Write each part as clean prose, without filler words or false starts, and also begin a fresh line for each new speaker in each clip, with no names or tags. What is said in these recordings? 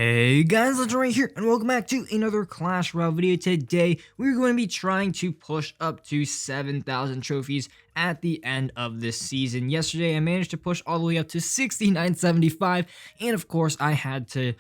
Hey guys, Legendaray here, and welcome back to another Clash Royale video. Today, we're going to be trying to push up to 7,000 trophies at the end of this season. Yesterday, I managed to push all the way up to 6,975, and of course, I had to,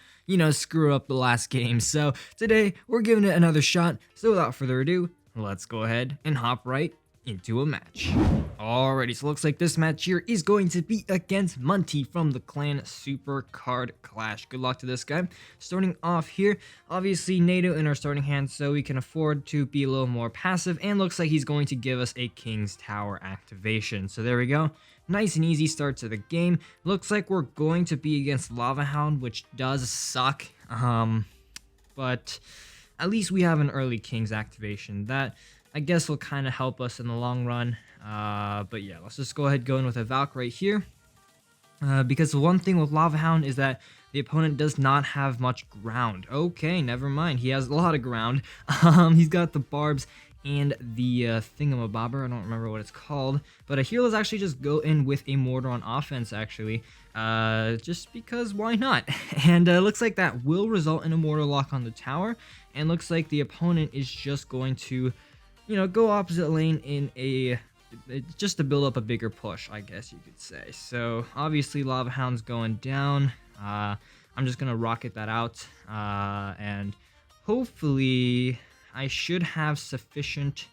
screw up the last game. So today, we're giving it another shot. So without further ado, let's go ahead and hop right into a match. Alrighty, so looks like this match here is going to be against Monty from the Clan Super Card Clash. Good luck to this guy. Starting off here, obviously NATO in our starting hand, so we can afford to be a little more passive, and looks like he's going to give us a King's Tower activation. So there we go. Nice and easy start to the game. Looks like we're going to be against Lava Hound, which does suck, but at least we have an early King's activation. That, I guess, will kind of help us in the long run. But yeah, let's just go ahead going with a Valk right here. Because the one thing with Lava Hound is that the opponent does not have much ground. Okay, never mind. He has a lot of ground. He's got the barbs and the thingamabobber. I don't remember what it's called. But here, let's actually just go in with a mortar on offense, actually. Just because, why not? And looks like that will result in a mortar lock on the tower. And looks like the opponent is just going to, go opposite lane in just to build up a bigger push, I guess you could say. So obviously Lava Hound's going down. I'm just gonna rocket that out, and hopefully I should have sufficient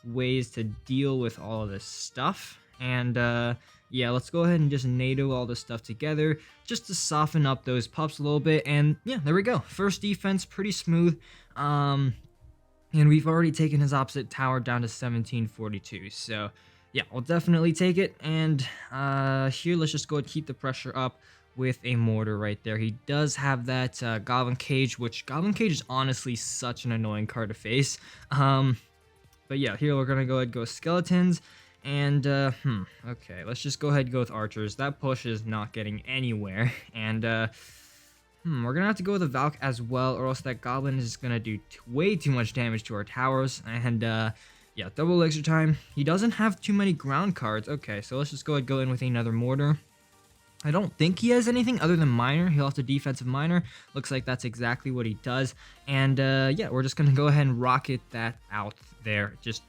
ways to deal with all of this stuff. And yeah, let's go ahead and just NATO all this stuff together just to soften up those pups a little bit. And yeah, there we go. First defense, pretty smooth. And we've already taken his opposite tower down to 1742. So yeah, we'll definitely take it. And here, let's just go and keep the pressure up with a mortar right there. He does have that Goblin Cage, which Goblin Cage is honestly such an annoying card to face. But yeah, here we're going to go ahead and go skeletons. And, okay, let's just go ahead and go with archers. That push is not getting anywhere. And, we're gonna have to go with a Valk as well, or else that Goblin is gonna do way too much damage to our towers. And yeah, double elixir time. He doesn't have too many ground cards. Okay, so let's just go ahead and go in with another mortar. I don't think he has anything other than miner. He'll have to defensive miner. Looks like that's exactly what he does. And yeah, we're just gonna go ahead and rocket that out there. Just,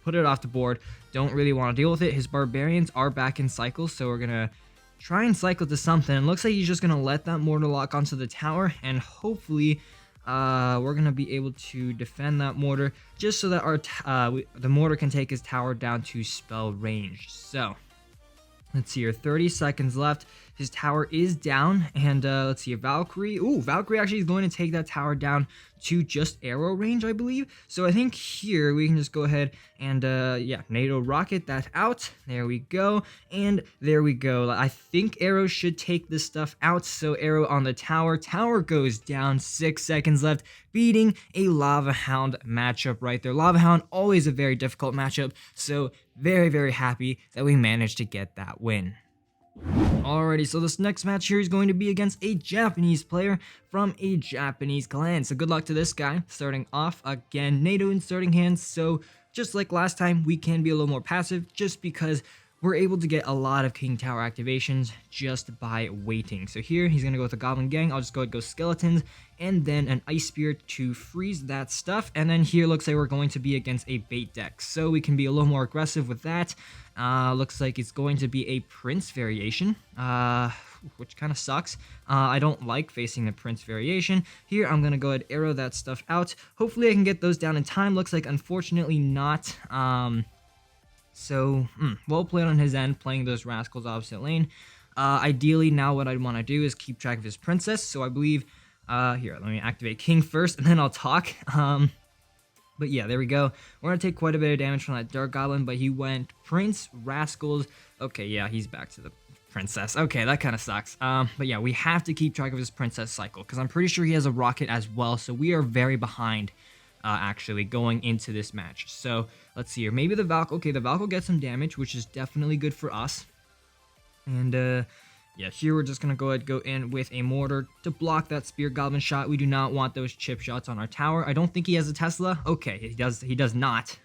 put it off the board. Don't really want to deal with it. His barbarians are back in cycle, so we're gonna try and cycle to something. It looks like he's just going to let that mortar lock onto the tower, and hopefully we're going to be able to defend that mortar just so that the mortar can take his tower down to spell range. So let's see here, 30 seconds left. His tower is down, and let's see, a Valkyrie. Ooh, Valkyrie actually is going to take that tower down to just arrow range, I believe. So I think here we can just go ahead and, yeah, NATO rocket that out. There we go, and there we go. I think arrow should take this stuff out, so arrow on the tower. Tower goes down, 6 seconds left, beating a Lava Hound matchup right there. Lava Hound, always a very difficult matchup, so very, very happy that we managed to get that win. Alrighty, so this next match here is going to be against a Japanese player from a Japanese clan. So good luck to this guy. Starting off, again, NATO in starting hands. So just like last time, we can be a little more passive just because we're able to get a lot of King Tower activations just by waiting. So here, he's going to go with a Goblin Gang. I'll just go ahead and go Skeletons, and then an Ice Spear to freeze that stuff. And then here, looks like we're going to be against a bait deck. So we can be a little more aggressive with that. Looks like it's going to be a Prince variation, which kind of sucks. I don't like facing the Prince variation. Here, I'm going to go ahead and arrow that stuff out. Hopefully, I can get those down in time. Looks like, unfortunately, not. So, well played on his end, playing those rascals opposite lane. Ideally, now what I'd want to do is keep track of his princess. So I believe, here, let me activate King first, and then I'll talk. But yeah, there we go. We're going to take quite a bit of damage from that Dark Goblin, but he went Prince, Rascals. Okay, yeah, he's back to the Princess. Okay, that kind of sucks. But yeah, we have to keep track of his Princess cycle, because I'm pretty sure he has a Rocket as well, so we are very behind. Actually going into this match. So let's see here, maybe the Valk. Okay, the Valk will get some damage, which is definitely good for us. And yeah, here we're just gonna go ahead and go in with a mortar to block that spear goblin shot. We do not want those chip shots on our tower. I don't think he has a Tesla. Okay, he does not.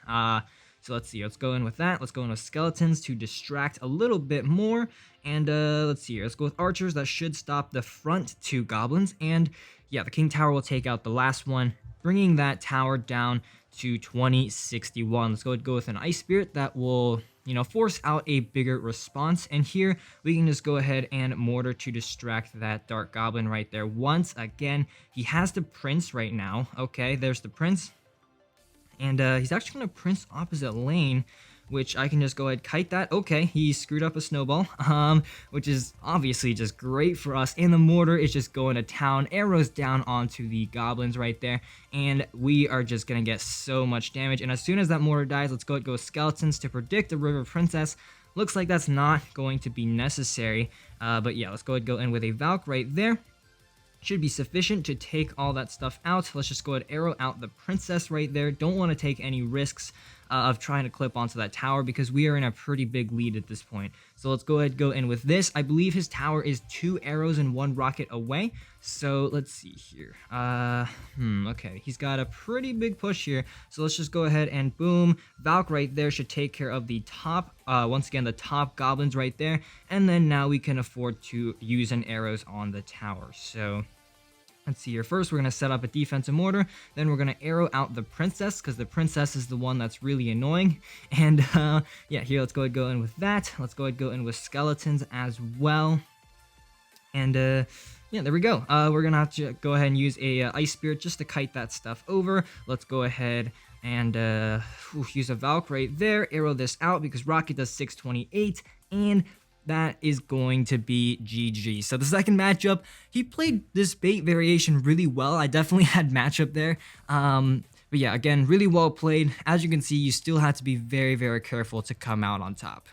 So let's see. Let's go in with that. Let's go in with skeletons to distract a little bit more. And let's see here. Let's go with archers. That should stop the front 2 goblins. And yeah, the king tower will take out the last one, bringing that tower down to 2061. Let's go with an ice spirit that will, force out a bigger response. And here we can just go ahead and mortar to distract that dark goblin right there. Once again, he has the prince right now. Okay, there's the prince. And he's actually going to prince opposite lane, which I can just go ahead kite that. Okay, he screwed up a snowball, which is obviously just great for us. And the mortar is just going to town, arrows down onto the goblins right there, and we are just going to get so much damage. And as soon as that mortar dies, let's go skeletons to predict the river princess. Looks like that's not going to be necessary, but yeah, let's go in with a Valk right there. Should be sufficient to take all that stuff out. Let's just go ahead arrow out the princess right there. Don't want to take any risks of trying to clip onto that tower because we are in a pretty big lead at this point. So let's go in with this. I believe his tower is 2 arrows and 1 rocket away. So let's see here. Okay, he's got a pretty big push here. So let's just go ahead and boom. Valk right there should take care of the top, once again, the top goblins right there. And then now we can afford to use an arrows on the tower. So let's see here. First, we're going to set up a defensive mortar. Then we're going to arrow out the princess because the princess is the one that's really annoying. And yeah, here, let's go in with that. Let's go in with skeletons as well. And yeah, there we go. We're going to have to go ahead and use a ice spirit just to kite that stuff over. Let's go ahead and use a Valk right there. Arrow this out because rocket does 628. And that is going to be GG. So the second matchup, he played this bait variation really well. I definitely had matchup there. But yeah, again, really well played. As you can see, you still have to be very, very careful to come out on top.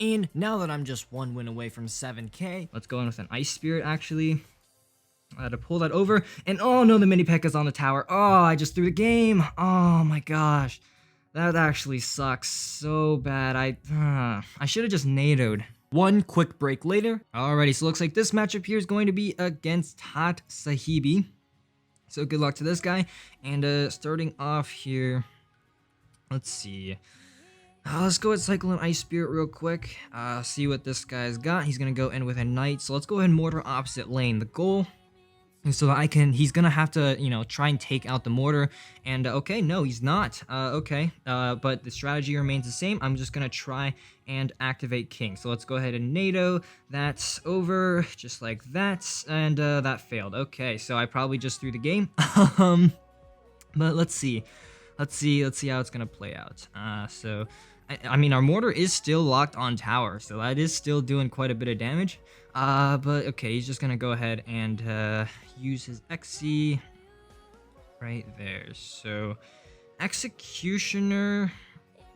And now that I'm just 1 win away from 7K, let's go in with an ice spirit actually. I had to pull that over. And oh no, the mini P.E.K.K.A.'s on the tower. Oh, I just threw the game. Oh my gosh. That actually sucks so bad. I should have just NATO'd. One quick break later. Alrighty, so looks like this matchup here is going to be against Hot Sahibi. So good luck to this guy. And starting off here, let's see. Let's go ahead and cycle an Ice Spirit real quick. See what this guy's got. He's going to go in with a Knight. So let's go ahead and mortar opposite lane. The goal is so that he's going to have to, try and take out the mortar. And okay, no, he's not. Okay, but the strategy remains the same. I'm just going to try and activate King. So let's go ahead and NATO. That's over, just like that. And that failed. Okay, so I probably just threw the game. But let's see. Let's see how it's going to play out. I mean, our mortar is still locked on tower, so that is still doing quite a bit of damage. But okay, he's just gonna go ahead and use his XC right there. So, Executioner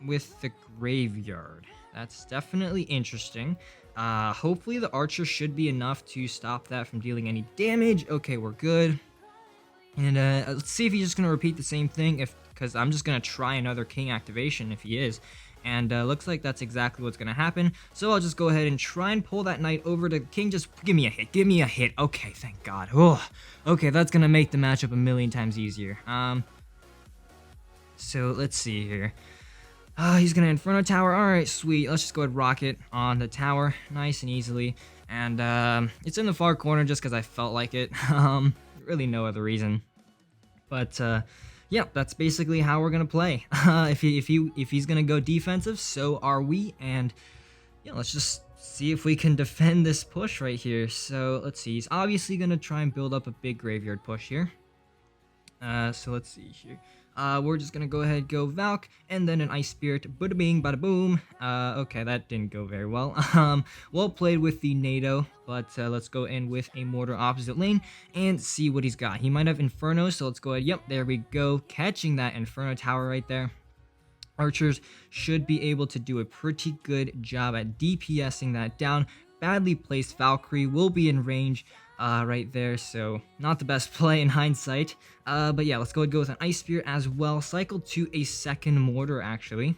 with the Graveyard. That's definitely interesting. Hopefully the Archer should be enough to stop that from dealing any damage. Okay, we're good. And let's see if he's just gonna repeat the same thing, because I'm just gonna try another King activation if he is. And looks like that's exactly what's going to happen. So I'll just go ahead and try and pull that Knight over to King. Just give me a hit. Give me a hit. Okay, thank God. Oh, okay, that's going to make the matchup a million times easier. So let's see here. He's going to Inferno Tower. All right, sweet. Let's just go ahead and rocket on the tower. Nice and easily. And it's in the far corner just because I felt like it. Really no other reason. But yeah, that's basically how we're gonna play. If he's gonna go defensive, so are we. And yeah, let's just see if we can defend this push right here. So let's see. He's obviously gonna try and build up a big graveyard push here. So let's see here. We're just gonna go ahead, go Valk, and then an Ice Spirit. Bada bing, bada boom. Okay, that didn't go very well. Well played with the NATO, but let's go in with a mortar opposite lane and see what he's got. He might have Inferno, so let's go ahead. Yep, there we go. Catching that Inferno Tower right there. Archers should be able to do a pretty good job at DPSing that down. Badly placed Valkyrie will be in range right there, so not the best play in hindsight. But yeah, let's go with an Ice Spear as well. Cycle to a second mortar, actually.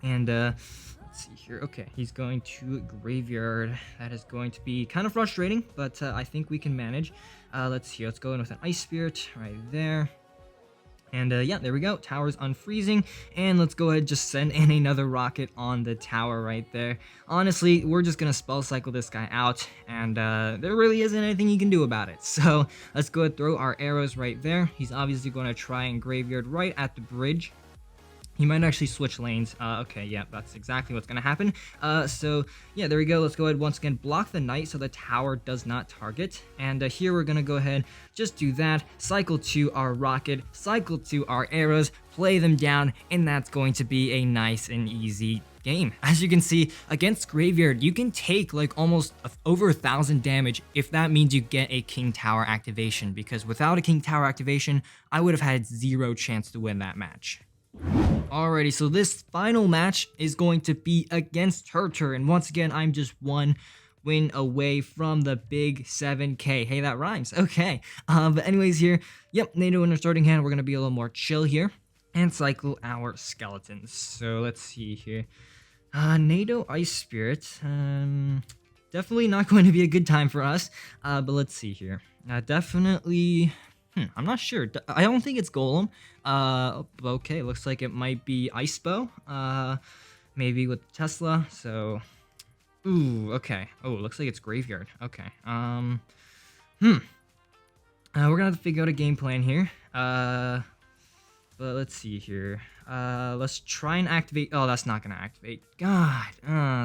And let's see here. Okay, he's going to Graveyard. That is going to be kind of frustrating, but I think we can manage. Let's see. Let's go in with an Ice Spirit right there. And yeah, there we go. Tower's unfreezing. And let's go ahead and just send in another rocket on the tower right there. Honestly, we're just going to spell cycle this guy out. And there really isn't anything you can do about it. So let's go ahead and throw our arrows right there. He's obviously going to try and graveyard right at the bridge. He might actually switch lanes. Okay, yeah, that's exactly what's going to happen. So, yeah, there we go. Let's go ahead once again, block the knight so the tower does not target. And here we're going to go ahead, just do that, cycle to our rocket, cycle to our arrows, play them down, and that's going to be a nice and easy game. As you can see, against Graveyard, you can take like almost over 1,000 damage if that means you get a King Tower activation, because without a King Tower activation, I would have had zero chance to win that match. Alrighty, so this final match is going to be against Herter, and once again, I'm just one win away from the big 7K. Hey, that rhymes. Okay. But anyways here, yep, NATO in our starting hand, we're going to be a little more chill here and cycle our skeletons. So let's see here. NATO Ice Spirit. Definitely not going to be a good time for us, but let's see here. Definitely... I'm not sure. I don't think it's Golem. Okay, looks like it might be Ice Bow. Maybe with Tesla. So, ooh, okay. Oh, looks like it's Graveyard. Okay. We're gonna have to figure out a game plan here. But let's see here. Let's try and activate. Oh, that's not gonna activate. God,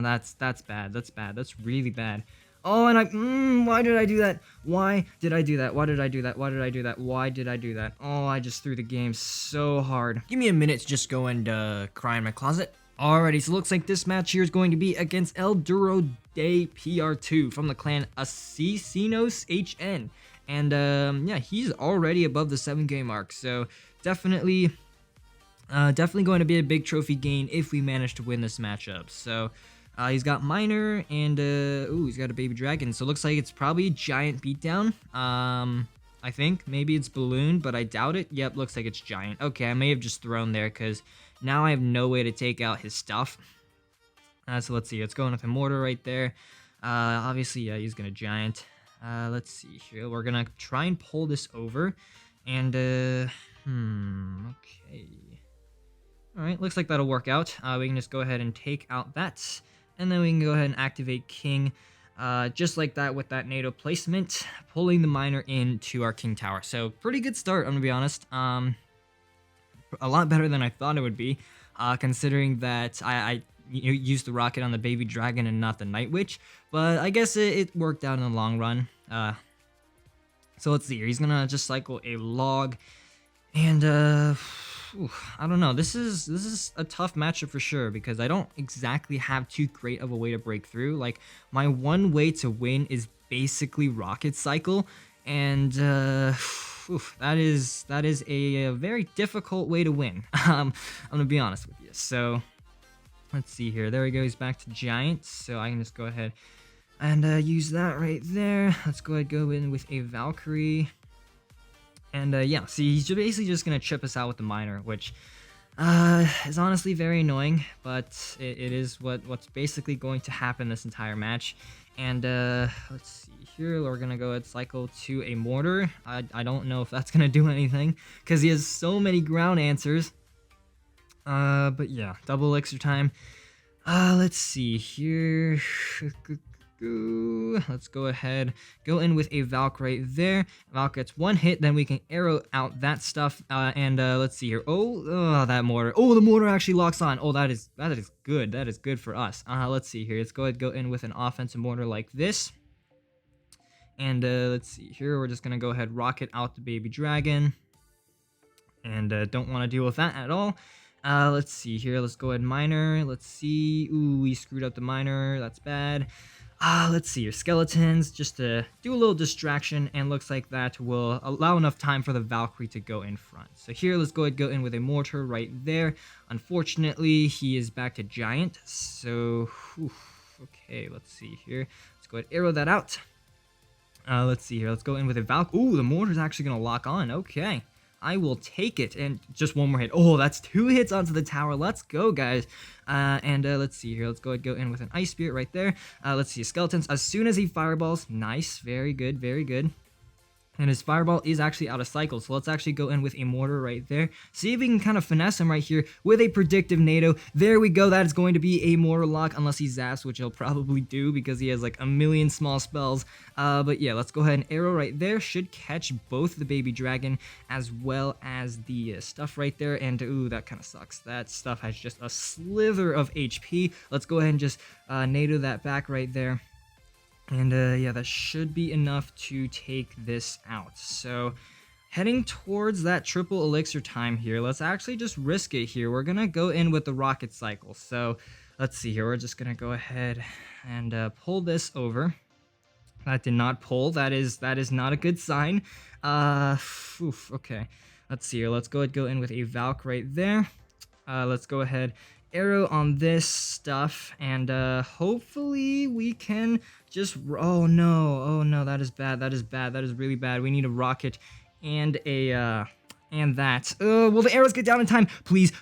that's bad. That's bad. That's really bad. Oh, and why did I do that? Why did I do that? Why did I do that? Why did I do that? Why did I do that? Oh, I just threw the game so hard. Give me a minute to just go and cry in my closet. Alrighty, so looks like this match here is going to be against El Duro de PR2 from the clan Asesinos HN. And yeah, he's already above the 7K mark, so definitely going to be a big trophy gain if we manage to win this matchup. So he's got Miner and ooh, he's got a baby dragon. So it looks like it's probably giant beatdown. I think maybe it's balloon, but I doubt it. Yep, looks like it's giant. Okay, I may have just thrown there because now I have no way to take out his stuff. So let's see. Let's go in with a mortar right there. Obviously, yeah, he's gonna giant. Let's see here. We're gonna try and pull this over, and okay. All right, looks like that'll work out. We can just go ahead and take out that. And then we can go ahead and activate King, just like that with that NATO placement, pulling the miner into our King Tower. So pretty good start, I'm gonna be honest. A lot better than I thought it would be, considering that I used the rocket on the baby dragon and not the Night Witch. But I guess it worked out in the long run. So let's see here. He's gonna just cycle a log, and I don't know. This is a tough matchup for sure because I don't exactly have too great of a way to break through. Like, my one way to win is basically rocket cycle, and that is a very difficult way to win. I'm gonna be honest with you. So let's see here. There we go. He's back to giant, so I can just go ahead and use that right there. Let's go ahead and go in with a Valkyrie. And yeah, see, he's basically just going to chip us out with the miner, which is honestly very annoying, but it is what's basically going to happen this entire match. And let's see here, we're going to go ahead and cycle to a mortar. I don't know if that's going to do anything, because he has so many ground answers. But yeah, double elixir time. Let's see here. Let's go ahead, go in with a Valk right there. Valk gets one hit, then we can arrow out that stuff. And let's see here. Oh, that mortar. Oh, the mortar actually locks on. Oh, that is good. That is good for us. Let's see here. Let's go ahead, go in with an offensive mortar like this. And let's see here. We're just gonna go ahead, rocket out the baby dragon. And don't want to deal with that at all. Let's see here. Let's go ahead, miner. Let's see. Ooh, we screwed up the miner. That's bad. Let's see your skeletons, just to do a little distraction, and looks like that will allow enough time for the Valkyrie to go in front. So here, let's go ahead and go in with a mortar right there. Unfortunately, he is back to giant, so okay, let's see here. Let's go ahead and arrow that out. Let's see here. Let's go in with a Valkyrie. Ooh, the mortar's actually going to lock on. Okay. I will take it, and just one more hit. Oh, that's 2 hits onto the tower. Let's go, guys. And let's see here. Let's go ahead and go in with an Ice Spirit right there. Let's see, skeletons. As soon as he fireballs, nice, very good, very good. And his fireball is actually out of cycle, so let's actually go in with a mortar right there. See if we can kind of finesse him right here with a predictive NATO. There we go, that is going to be a mortar lock, unless he zaps, which he'll probably do because he has like a million small spells. But yeah, let's go ahead and arrow right there. Should catch both the baby dragon as well as the stuff right there. And ooh, that kind of sucks. That stuff has just a slither of HP. Let's go ahead and just NATO that back right there. And yeah, that should be enough to take this out. So heading towards that triple elixir time here, let's actually just risk it here. We're going to go in with the rocket cycle. So let's see here. We're just going to go ahead and pull this over. That did not pull. That is not a good sign. Okay. Let's see here. Let's go ahead and go in with a Valk right there. Let's go ahead, arrow on this stuff, and hopefully we can just, oh no, that is bad, that is really bad. We need a rocket and a and that. Will the arrows get down in time? Please.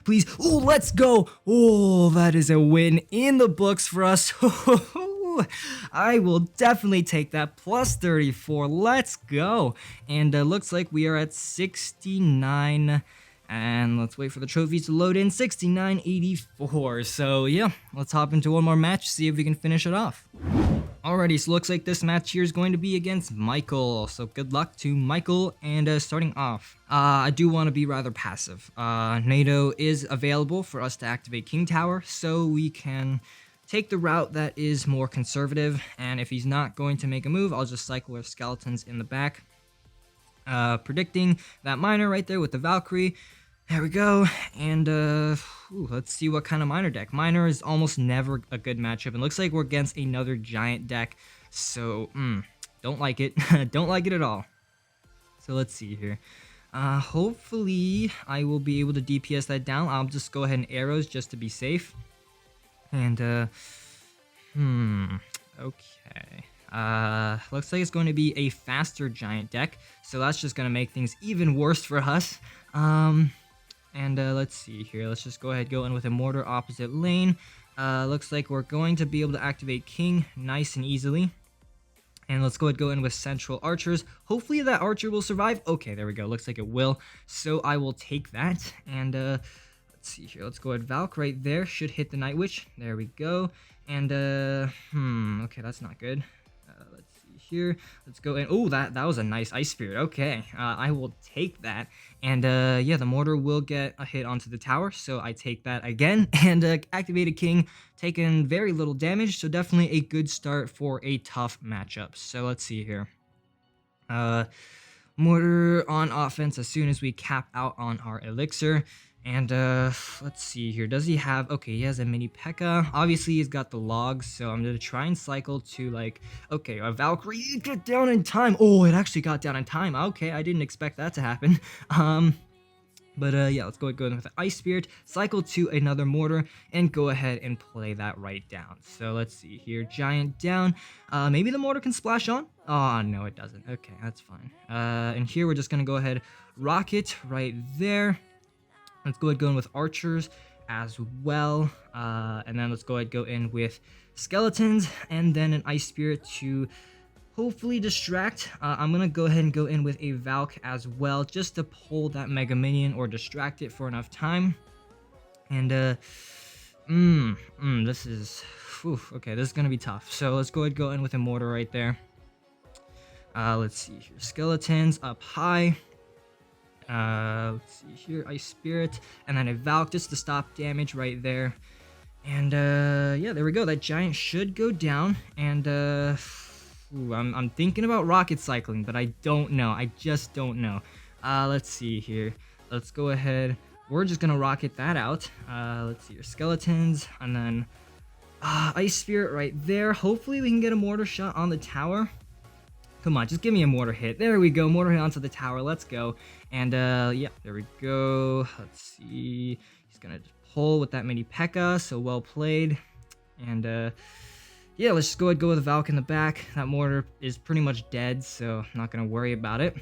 Oh, let's go. Oh, that is a win in the books for us. I will definitely take that. Plus 34. Let's go. And looks like we are at 69. And let's wait for the trophies to load in. 6984. So yeah, let's hop into one more match, see if we can finish it off. Alrighty, so looks like this match here is going to be against Michael. So good luck to Michael. And starting off, I do want to be rather passive. NATO is available for us to activate King Tower, so we can take the route that is more conservative. And if he's not going to make a move, I'll just cycle our skeletons in the back. Predicting that miner right there with the Valkyrie. There we go. And let's see what kind of miner deck. Miner is almost never a good matchup, and looks like we're against another giant deck, so don't like it. Don't like it at all. So let's see here. Hopefully I will be able to DPS that down. I'll just go ahead and arrows just to be safe. And okay. Looks like it's going to be a faster giant deck, so that's just going to make things even worse for us. Let's see here. Let's just go ahead, go in with a mortar opposite lane. Looks like we're going to be able to activate King nice and easily. And let's go ahead, go in with central archers. Hopefully that archer will survive. Okay, there we go. Looks like it will. So I will take that. And let's see here. Let's go ahead, Valk right there. Should hit the Night Witch. There we go. And okay, that's not good. Let's see here. Let's go in. Oh, that was a nice Ice Spirit. Okay, I will take that. And yeah, the mortar will get a hit onto the tower, so I take that again. And activated King, taking very little damage, so definitely a good start for a tough matchup. So let's see here. Mortar on offense as soon as we cap out on our elixir. And let's see here. Does he have, okay, he has a mini P.E.K.K.A. Obviously he's got the logs, so I'm gonna try and cycle to, like, okay, a Valkyrie, get down in time. Oh, it actually got down in time. Okay, I didn't expect that to happen. But yeah, let's go in with the Ice Spirit, cycle to another mortar, and go ahead and play that right down. So let's see here, giant down. Maybe the mortar can splash on? Oh, no, it doesn't. Okay, that's fine. And here we're just gonna go ahead, rocket right there. Let's go ahead, go in with archers as well. And then let's go ahead, go in with skeletons, and then an Ice Spirit to hopefully distract. I'm going to go ahead and go in with a Valk as well, just to pull that Mega Minion or distract it for enough time. And, this is, okay, this is going to be tough. So let's go ahead, go in with a mortar right there. Let's see here, skeletons up high. Let's see here, Ice Spirit, and then a Valk just to stop damage right there. And yeah, there we go. That giant should go down. And I'm thinking about rocket cycling, but I don't know. I just don't know. Let's see here. Let's go ahead. We're just gonna rocket that out. Let's see your skeletons, and then Ice Spirit right there. Hopefully we can get a mortar shot on the tower. Come on, just give me a mortar hit. There we go, mortar hit onto the tower. Let's go. And yeah, there we go. Let's see. He's gonna just pull with that mini P.E.K.K.A. So well played. And yeah, let's just go ahead, go with Valk in the back. That mortar is pretty much dead, so I'm not gonna worry about it.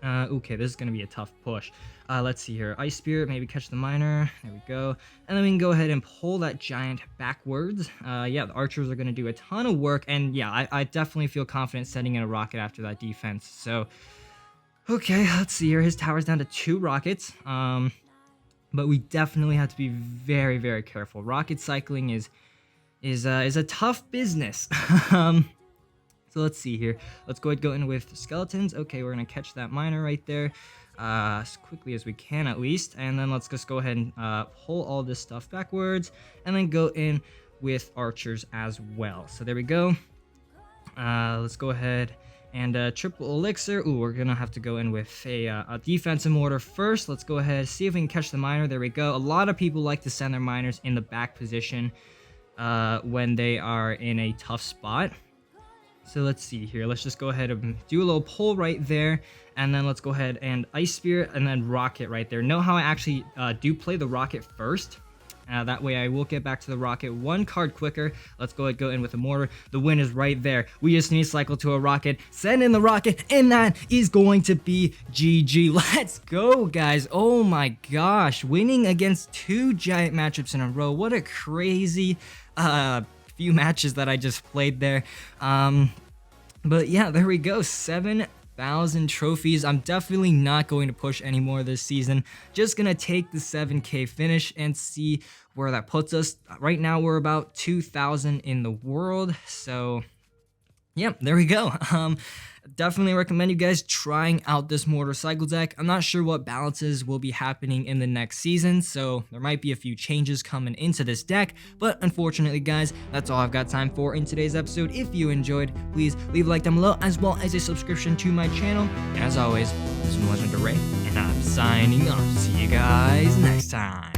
Okay, this is going to be a tough push. Let's see here. Ice Spirit, maybe catch the miner. There we go. And then we can go ahead and pull that giant backwards. Yeah, the archers are going to do a ton of work. And yeah, I definitely feel confident sending in a rocket after that defense. So, okay, let's see here. His tower's down to 2 rockets. But we definitely have to be very, very careful. Rocket cycling is a tough business. So let's see here. Let's go ahead and go in with skeletons. Okay, we're going to catch that miner right there as quickly as we can at least. And then let's just go ahead and pull all this stuff backwards and then go in with archers as well. So there we go. Let's go ahead and triple elixir. Ooh, we're going to have to go in with a defensive mortar first. Let's go ahead, see if we can catch the miner. There we go. A lot of people like to send their miners in the back position when they are in a tough spot. So let's see here. Let's just go ahead and do a little pull right there. And then let's go ahead and Ice Spirit and then Rocket right there. Know how I actually do play the Rocket first. That way I will get back to the Rocket 1 card quicker. Let's go ahead and go in with the Mortar. The win is right there. We just need to cycle to a Rocket, send in the Rocket, and that is going to be GG. Let's go, guys. Oh my gosh. Winning against 2 giant matchups in a row. What a crazy few matches that I just played there. But yeah, there we go. 7,000 trophies. I'm definitely not going to push any more this season. Just gonna take the 7K finish and see where that puts us. Right now we're about 2,000 in the world, so yeah, there we go. Definitely recommend you guys trying out this Mortar Cycle deck. I'm not sure what balances will be happening in the next season, so there might be a few changes coming into this deck, but unfortunately, guys, that's all I've got time for in today's episode. If you enjoyed, please leave a like down below, as well as a subscription to my channel. And as always, this is Legendaray, and I'm signing off. See you guys next time.